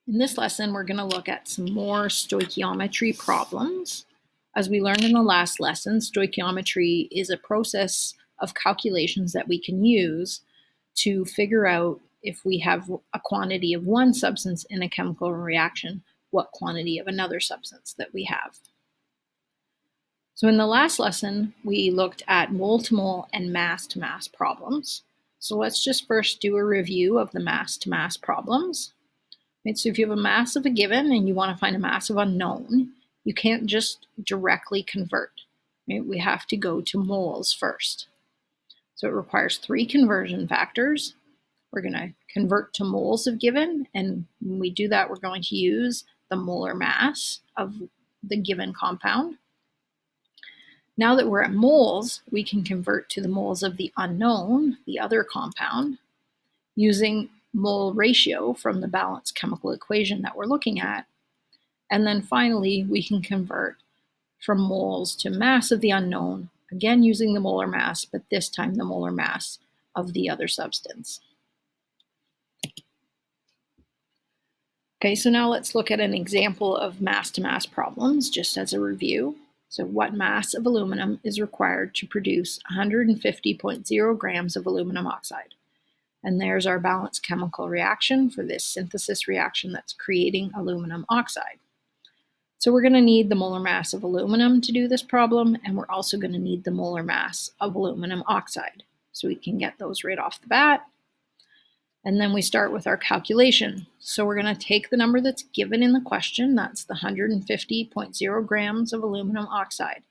In this lesson, we're going to look at some more stoichiometry problems. As we learned in the last lesson, stoichiometry is a process of calculations that we can use to figure out if we have a quantity of one substance in a chemical reaction, what quantity of another substance that we have. So in the last lesson, we looked at mole-to-mole and mass-to-mass problems. So let's just first do a review of the mass-to-mass problems. Right, so if you have a mass of a given and you want to find a mass of unknown, you can't just directly convert. Right? We have to go to moles first. So it requires 3 conversion factors. We're going to convert to moles of given, and when we do that, we're going to use the molar mass of the given compound. Now that we're at moles, we can convert to the moles of the unknown, the other compound, using mole ratio from the balanced chemical equation that we're looking at. And then finally, we can convert from moles to mass of the unknown, again using the molar mass, but this time the molar mass of the other substance. Okay, so now let's look at an example of mass-to-mass problems, just as a review. So what mass of aluminum is required to produce 150.0 grams of aluminum oxide? And there's our balanced chemical reaction for this synthesis reaction that's creating aluminum oxide. So we're going to need the molar mass of aluminum to do this problem, and we're also going to need the molar mass of aluminum oxide. So we can get those right off the bat. And then we start with our calculation. So we're going to take the number that's given in the question, that's the 150.0 grams of aluminum oxide,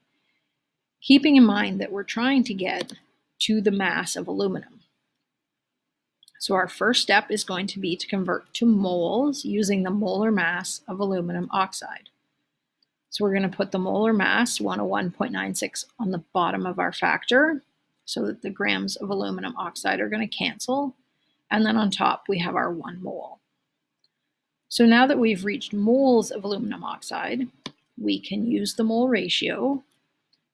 keeping in mind that we're trying to get to the mass of aluminum. So our first step is going to be to convert to moles using the molar mass of aluminum oxide. So we're going to put the molar mass, 101.96, on the bottom of our factor so that the grams of aluminum oxide are going to cancel. And then on top, we have our 1 mole. So now that we've reached moles of aluminum oxide, we can use the mole ratio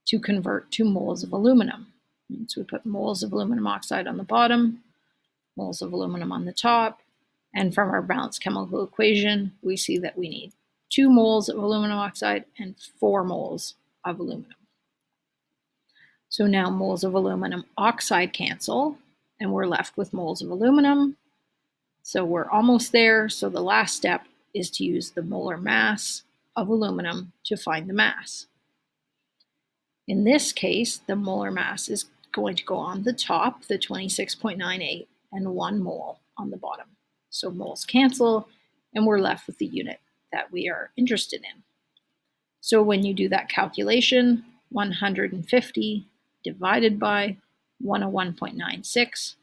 to convert to moles of aluminum. And so we put moles of aluminum oxide on the bottom, moles of aluminum on the top, and from our balanced chemical equation, we see that we need 2 moles of aluminum oxide and 4 moles of aluminum. So now moles of aluminum oxide cancel, and we're left with moles of aluminum. So we're almost there. So the last step is to use the molar mass of aluminum to find the mass. In this case, the molar mass is going to go on the top, the 26.98, and 1 mole on the bottom. So moles cancel, and we're left with the unit that we are interested in. So when you do that calculation, 150 divided by 101.96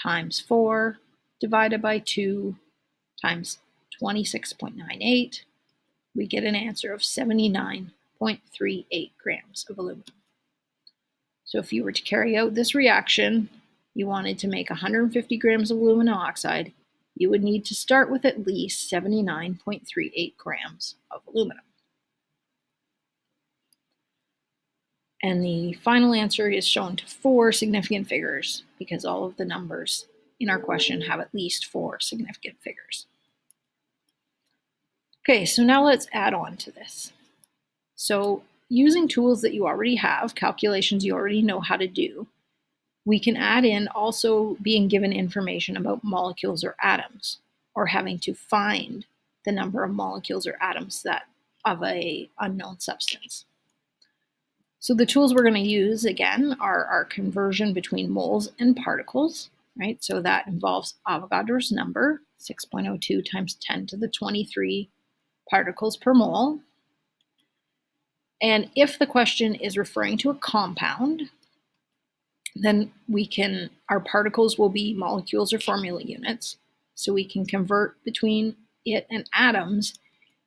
times 4 divided by 2 times 26.98, we get an answer of 79.38 grams of aluminum. So if you were to carry out this reaction, you wanted to make 150 grams of aluminum oxide, you would need to start with at least 79.38 grams of aluminum. And the final answer is shown to 4 significant figures because all of the numbers in our question have at least 4 significant figures. Okay, so now let's add on to this. So using tools that you already have, calculations you already know how to do, we can add in also being given information about molecules or atoms, or having to find the number of molecules or atoms that of an unknown substance. So the tools we're going to use, again, are our conversion between moles and particles, right? So that involves Avogadro's number, 6.02 times 10 to the 23 particles per mole. And if the question is referring to a compound, then our particles will be molecules or formula units. So we can convert between it and atoms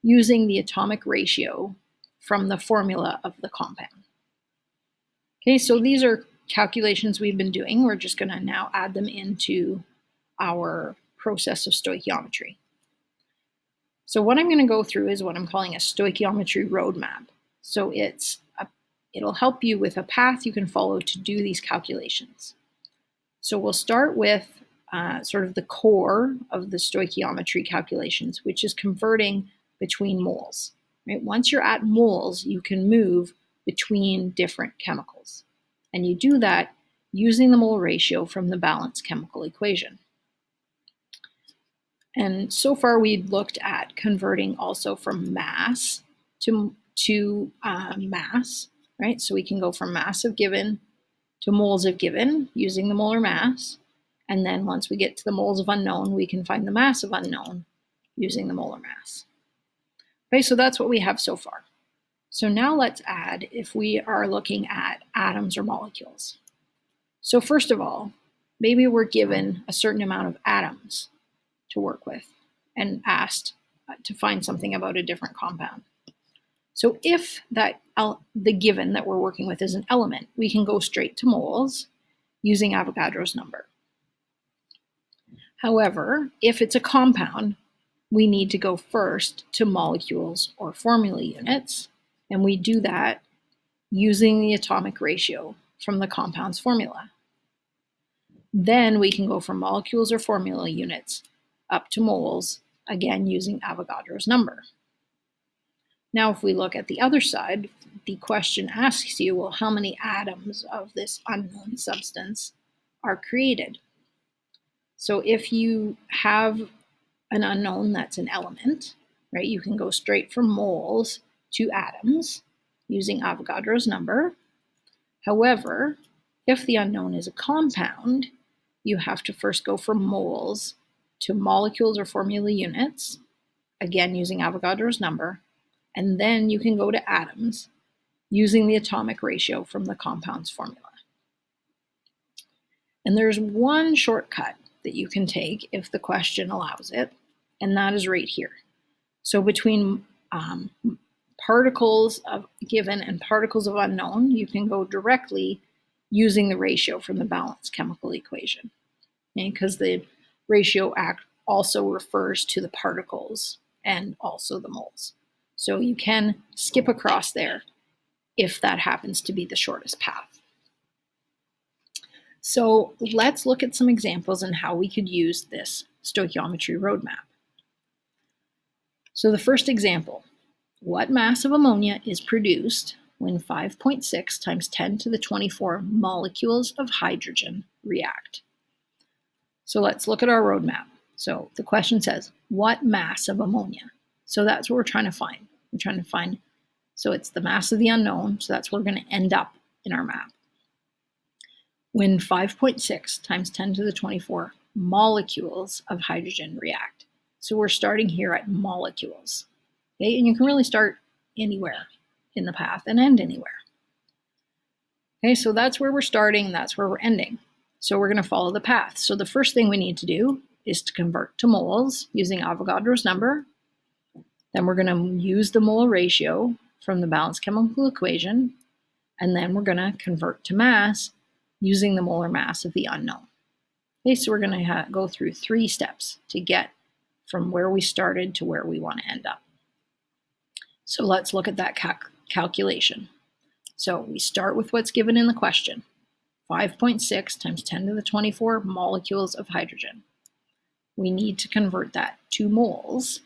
using the atomic ratio from the formula of the compound. Okay, so these are calculations we've been doing. We're just going to now add them into our process of stoichiometry. So what I'm going to go through is what I'm calling a stoichiometry roadmap. So it'll help you with a path you can follow to do these calculations. So we'll start with sort of the core of the stoichiometry calculations, which is converting between moles. Right? Once you're at moles, you can move between different chemicals. And you do that using the mole ratio from the balanced chemical equation. And so far we've looked at converting also from mass to mass, right? So we can go from mass of given to moles of given using the molar mass. And then once we get to the moles of unknown, we can find the mass of unknown using the molar mass. Okay, so that's what we have so far. So now let's add if we are looking at atoms or molecules. So first of all, maybe we're given a certain amount of atoms to work with and asked to find something about a different compound. So if the given that we're working with is an element, we can go straight to moles using Avogadro's number. However, if it's a compound, we need to go first to molecules or formula units, and we do that using the atomic ratio from the compound's formula. Then we can go from molecules or formula units up to moles, again using Avogadro's number. Now, if we look at the other side, the question asks you, well, how many atoms of this unknown substance are created? So if you have an unknown that's an element, right, you can go straight from moles to atoms using Avogadro's number. However, if the unknown is a compound, you have to first go from moles to molecules or formula units, again using Avogadro's number, and then you can go to atoms using the atomic ratio from the compound's formula. And there's one shortcut that you can take if the question allows it, and that is right here. So between particles of given and particles of unknown, you can go directly using the ratio from the balanced chemical equation, because the ratio also refers to the particles and also the moles. So you can skip across there if that happens to be the shortest path. So let's look at some examples on how we could use this stoichiometry roadmap. So the first example, what mass of ammonia is produced when 5.6 times 10 to the 24 molecules of hydrogen react? So let's look at our roadmap. So the question says, what mass of ammonia? So that's what we're trying to find. We're trying to find, so it's the mass of the unknown, so that's where we're going to end up in our map. When 5.6 times 10 to the 24 molecules of hydrogen react. So we're starting here at molecules. Okay, and you can really start anywhere in the path and end anywhere. Okay, so that's where we're starting, that's where we're ending. So we're going to follow the path. So the first thing we need to do is to convert to moles using Avogadro's number. Then we're going to use the mole ratio from the balanced chemical equation. And then we're going to convert to mass using the molar mass of the unknown. Okay, so we're going to go through 3 steps to get from where we started to where we want to end up. So let's look at that calculation. So we start with what's given in the question. 5.6 times 10 to the 24 molecules of hydrogen. We need to convert that to moles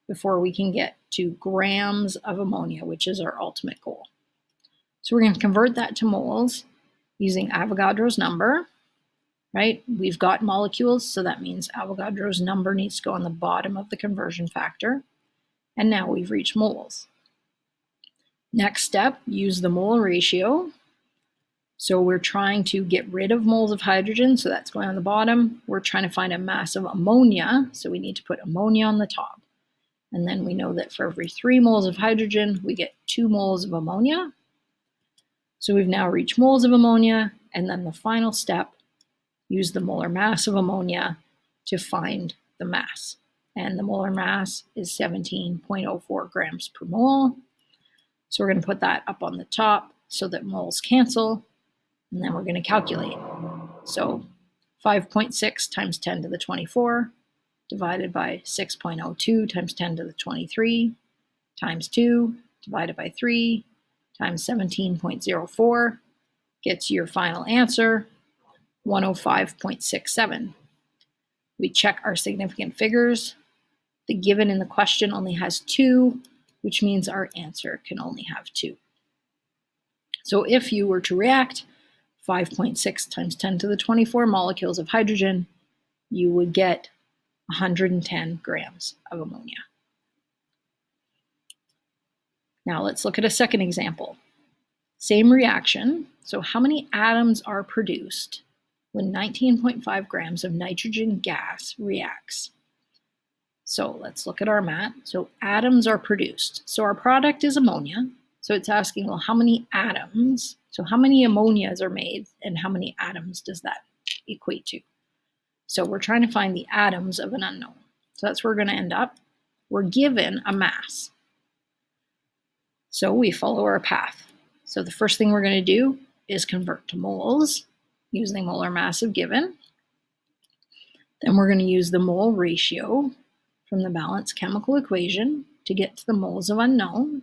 before we can get to grams of ammonia, which is our ultimate goal. So we're going to convert that to moles using Avogadro's number, right? We've got molecules, so that means Avogadro's number needs to go on the bottom of the conversion factor. And now we've reached moles. Next step, use the mole ratio. So we're trying to get rid of moles of hydrogen, so that's going on the bottom. We're trying to find a mass of ammonia, so we need to put ammonia on the top. And then we know that for every 3 moles of hydrogen, we get 2 moles of ammonia. So we've now reached moles of ammonia, and then the final step, use the molar mass of ammonia to find the mass. And the molar mass is 17.04 grams per mole. So we're going to put that up on the top so that moles cancel, and then we're going to calculate. So 5.6 times 10 to the 24 divided by 6.02 times 10 to the 23 times 2 divided by 3 times 17.04 gets your final answer, 105.67. We check our significant figures. The given in the question only has 2, which means our answer can only have 2. So if you were to react 5.6 times 10 to the 24 molecules of hydrogen, you would get 110 grams of ammonia. Now let's look at a second example. Same reaction. So how many atoms are produced when 19.5 grams of nitrogen gas reacts? So let's look at our mat. So atoms are produced. So our product is ammonia. So it's asking, well, how many atoms? So how many ammonias are made and how many atoms does that equate to? So we're trying to find the atoms of an unknown. So that's where we're going to end up. We're given a mass. So we follow our path. So the first thing we're going to do is convert to moles using molar mass of given. Then we're going to use the mole ratio from the balanced chemical equation to get to the moles of unknown.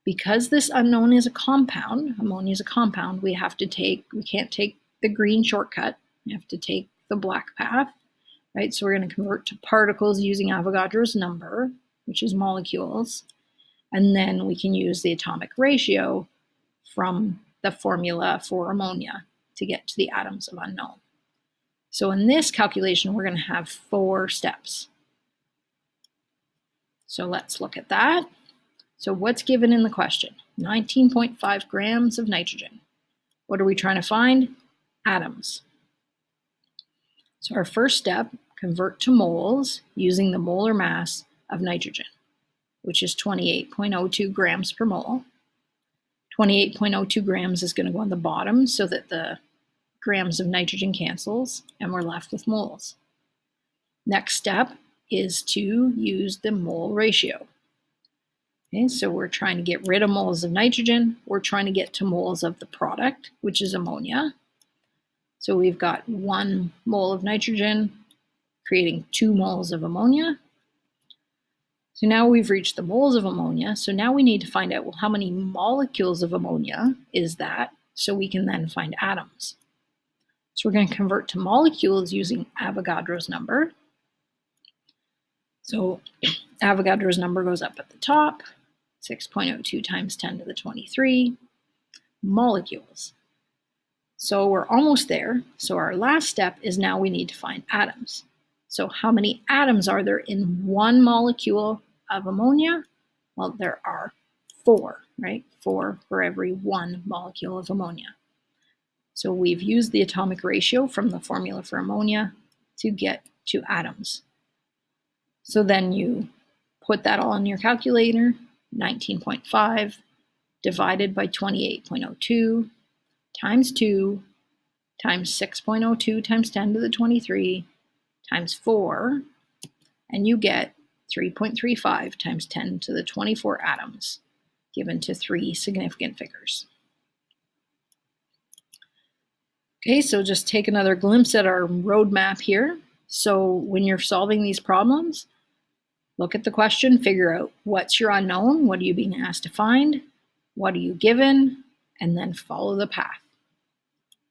Because this unknown is a compound, ammonia is a compound, we can't take the green shortcut. We have to take the black path, right? So we're going to convert to particles using Avogadro's number, which is molecules. And then we can use the atomic ratio from the formula for ammonia to get to the atoms of unknown. So in this calculation, we're going to have 4 steps. So let's look at that. So what's given in the question? 19.5 grams of nitrogen. What are we trying to find? Atoms. So our first step, convert to moles using the molar mass of nitrogen, which is 28.02 grams per mole. 28.02 grams is going to go on the bottom so that the grams of nitrogen cancels and we're left with moles. Next step is to use the mole ratio. Okay, so we're trying to get rid of moles of nitrogen. We're trying to get to moles of the product, which is ammonia. So we've got 1 mole of nitrogen creating 2 moles of ammonia. So now we've reached the moles of ammonia. So now we need to find out, well, how many molecules of ammonia is that? So we can then find atoms. So we're going to convert to molecules using Avogadro's number. So Avogadro's number goes up at the top, 6.02 times 10 to the 23 molecules. So we're almost there. So our last step is now we need to find atoms. So how many atoms are there in 1 molecule of ammonia? Well, there are 4, right? 4 for every 1 molecule of ammonia. So we've used the atomic ratio from the formula for ammonia to get to atoms. So then you put that all in your calculator, 19.5 divided by 28.02 times 2 times 6.02 times 10 to the 23 times 4, and you get 3.35 times 10 to the 24 atoms, given to 3 significant figures. Okay, so just take another glimpse at our roadmap here. So when you're solving these problems, look at the question, figure out what's your unknown, what are you being asked to find, what are you given, and then follow the path.